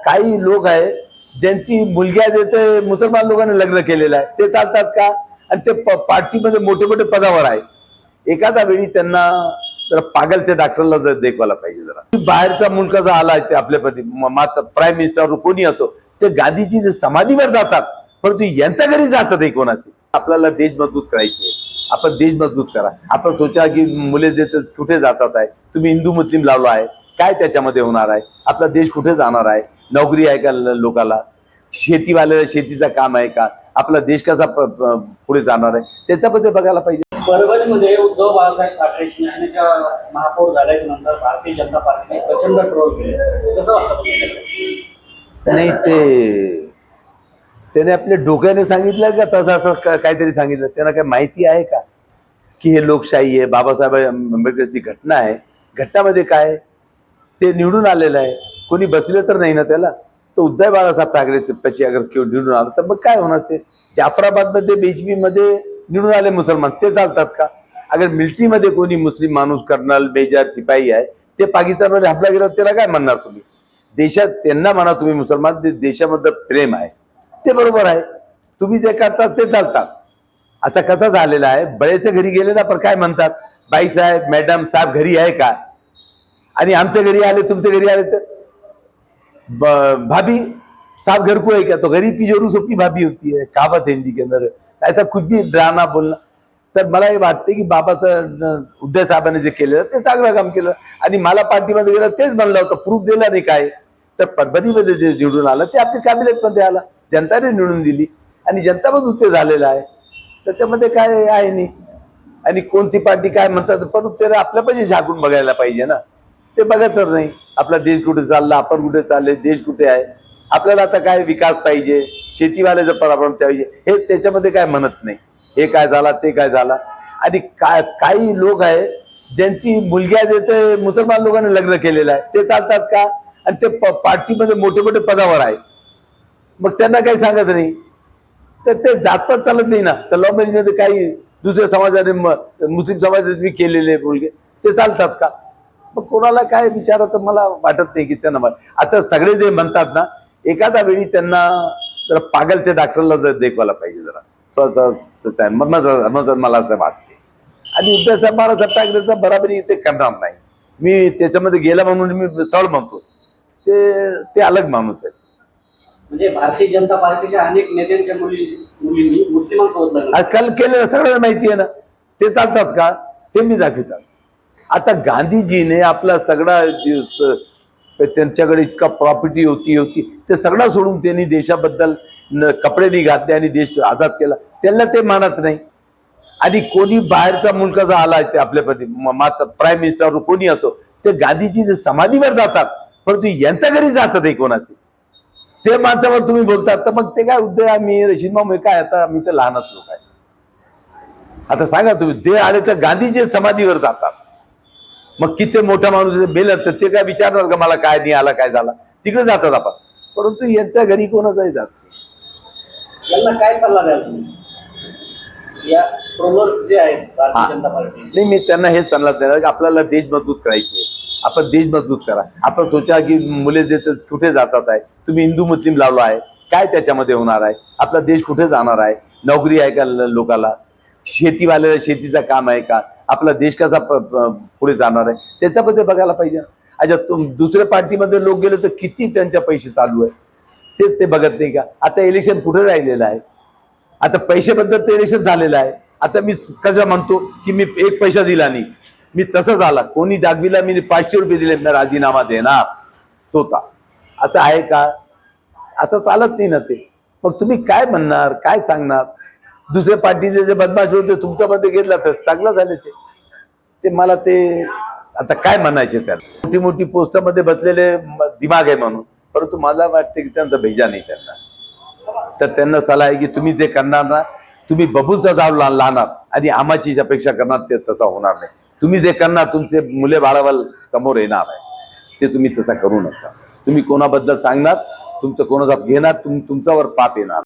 काही लोक आहे ज्यांची मुलगी आहे ते मुसलमान लोकांनी लग्न केलेलं आहे, ते चालतात का? आणि ते पार्टीमध्ये मोठे मोठे पदावर आहे. एखादा वेळी त्यांना जरा पागलच्या डॉक्टरला देखवायला पाहिजे. जरा बाहेरचा मुलगा आलाय ते आपल्याप्रती प्राईम मिनिस्टर कोणी असो, ते गांधीजी जे समाधीवर जातात, परंतु यांच्या घरी जातात हे कोणाचे. आपल्याला देश मजबूत करायचे, आपण देश मजबूत करा. आपण सोचा की मुले जे कुठे जातात आहे, तुम्ही हिंदू मुस्लिम लावला आहे, काय त्याच्यामध्ये होणार आहे? आपला देश कुठे जाणार आहे? नोकरी आहे का लोकाला? शेतीवाल्याला शेतीचं काम आहे का? आपला देश कसा पुढे जाणार आहे त्याच्याबद्दल बघायला पाहिजे. परभणीमध्ये उद्धव बाळासाहेब ठाकरे शिवसेनेच्या महापौर झाल्याच्या नंतर भारतीय जनता पार्टीने प्रचंड ट्रोल केले. कसं वाटतं? नाही, त्याने आपल्या डोक्याने सांगितलं का तसं असं काहीतरी सांगितलं? त्यांना काय माहिती आहे का की हे लोकशाही आहे, बाबासाहेब आंबेडकरची घटना आहे? घटनामध्ये काय ते निवडून आलेलं आहे, कोणी बसलं तर नाही ना त्याला. तो उद्धव बाळासाहेब ठाकरे पशी अगर निवडून आला तर मग काय होणार? ते जाफराबाद मध्ये बीजेपी मध्ये निवडून आले मुसलमान, ते चालतात का? अगर मिलिटरीमध्ये कोणी मुस्लिम माणूस कर्नल मेजर शिपाई आहे, ते पाकिस्तानमध्ये हमला गेला त्याला काय म्हणणार तुम्ही? देशात त्यांना म्हणा तुम्ही मुसलमान, ते देशामध्ये प्रेम आहे, ते बरोबर आहे. तुम्ही जे करतात ते चालतात. असा कसा झालेला आहे? बळेच्या घरी गेले ना, पण काय म्हणतात, बाई साहेब मॅडम साहेब घरी आहे का? आणि आमच्या घरी आले, तुमच्या घरी आले तर भाभी साहब घर को है क्या? तो गरीब की जरूर सबकी भाभी होती है. कहावत है हिंदी के अंदर. ऐसा कुछ भी डराना बोलना. तर मला हे वाटते की बाबाचं उद्धव साहेबांनी जे केलेलं ते चांगलं काम केलं. आणि मला पार्टीमध्ये गेलं तेच म्हणलं होतं, प्रूफ दिला नाही काय. तर परभणीमध्ये जे निवडून आलं ते आपली काबिलियतमध्ये आला, जनताने निवडून दिली आणि जनता पण उत्ते झालेला आहे. त्याच्यामध्ये काय आहे नाही. आणि कोणती पार्टी काय म्हणतात, पण ते आपल्यापाशी झाकून बघायला पाहिजे ना. ते बघत तर नाही. आपला देश कुठे चालला, आपण कुठे चालले, देश कुठे आहे. आपल्याला आता काय विकास पाहिजे, शेतीवाल्याचा प्रॉब्लेम पाहिजे, हे त्याच्यामध्ये काय म्हणत नाही. हे काय झाला, ते काय झाला. आणि काही लोक आहे ज्यांची मुलगी आहे ते मुसलमान लोकांनी लग्न केलेलं आहे, ते चालतात का? आणि ते पार्टीमध्ये मोठे मोठे पदावर आहे, मग त्यांना काही सांगत नाही. तर ते जातपात चालत नाही ना. तर लव्ह मॅरेज मध्ये काही दुसऱ्या समाजाने मुस्लिम समाजाने केलेले मुलगे ते चालतात का? मग कोणाला काय विचारत मला वाटत नाही की त्यांना. आता सगळे जे म्हणतात ना, एखादा वेळी त्यांना जरा पागलच्या डॉक्टरला देखवायला पाहिजे. जरा मला असं वाटते. आणि उद्धव साहेब बाळासाहेब ठाकरेचा बराबरी ते करणार नाही. मी त्याच्यामध्ये गेला म्हणून मी सरळ म्हणतो, ते अलग माणूस आहे. म्हणजे भारतीय जनता पार्टीच्या अनेक नेत्यांच्या मुलींनी मुस्लिमांसोबत कल केलेलं सगळ्यांना माहिती आहे ना. ते चालतात का? ते मी दाखवतात. आता गांधीजीने आपला सगळा त्यांच्याकडे इतका प्रॉपर्टी होती ते सगळं सोडून त्यांनी देशाबद्दल कपडे नाही घातले आणि देश आझाद केला. त्यांना ते मानत नाही. आणि कोणी बाहेरचा मुलगा आलाय ते आपल्याप्रती प्राईम मिनिस्टर कोणी असो, ते गांधीजी जे समाधीवर जातात, परंतु यांच्या घरी जातात हे कोणाचे. ते माणसावर तुम्ही बोलतात तर मग ते काय उद्धव आम्ही रशीदमाम काय, आता आम्ही तर लहानच लोक आहे. आता सांगा तुम्ही, ते आले तर गांधीजी समाधीवर जातात, मग किती मोठा माणूस मेलं तर ते काय विचारणार का मला काय नाही आला, काय झाला? तिकडे जातात आपण. परंतु यांच्या घरी कोणाचाही जात नाही. यांना काय सल्ला द्याल तुम्ही, या ट्रोलर्स जे आहेत भारतीय जनता पार्टी? नाही, मी त्यांना हेच सल्ला देणार की आपल्याला देश मजबूत करायचे, आपण देश मजबूत करा. आपण सोचा की मुले जे कुठे जातात आहे, तुम्ही हिंदू मुस्लिम लावला आहे, काय त्याच्यामध्ये होणार आहे? आपला देश कुठे जाणार आहे? नोकरी आहे का लोकाला? शेतीवाल्याला शेतीचं काम आहे का? आपला देश कसा पुढे जाणार आहे त्याच्याबद्दल बघायला पाहिजे. अच्छा, दुसऱ्या पार्टीमध्ये लोक गेले तर किती त्यांच्या पैसे चालू आहे ते बघत नाही का? आता इलेक्शन कुठे राहिलेलं आहे? आता पैशाबद्दल ते इलेक्शन झालेलं आहे. आता मी कसं म्हणतो की मी एक पैसा दिला नाही, मी तसं झाला. कोणी दाखविला मी 500 रुपये दिले, मी राजीनामा देणार स्वतः. असं आहे का? असं चालत नाही ना ते. मग तुम्ही काय म्हणणार, काय सांगणार? दुसऱ्या पार्टीचे जे बदमाश होते तुमच्यामध्ये घेतला तर चांगलं झाले ते मला ते आता काय म्हणायचे. त्याला मोठी मोठी पोस्टमध्ये बसलेले दिमाग आहे म्हणून, परंतु मला वाटते की त्यांचा भेजा नाही त्यांना. तर त्यांना सलाह आहे की तुम्ही जे करणार ना, तुम्ही बबूलचा जाव लावणार आणि आमाची अपेक्षा करणार, ते तसा होणार नाही. तुम्ही जे करणार तुमचे मुले बाळावाल समोर येणार आहे, ते तुम्ही तसा करू नका. तुम्ही कोणाबद्दल सांगणार, तुमचं कोणाचा घेणार, तुमच्यावर पाप येणार.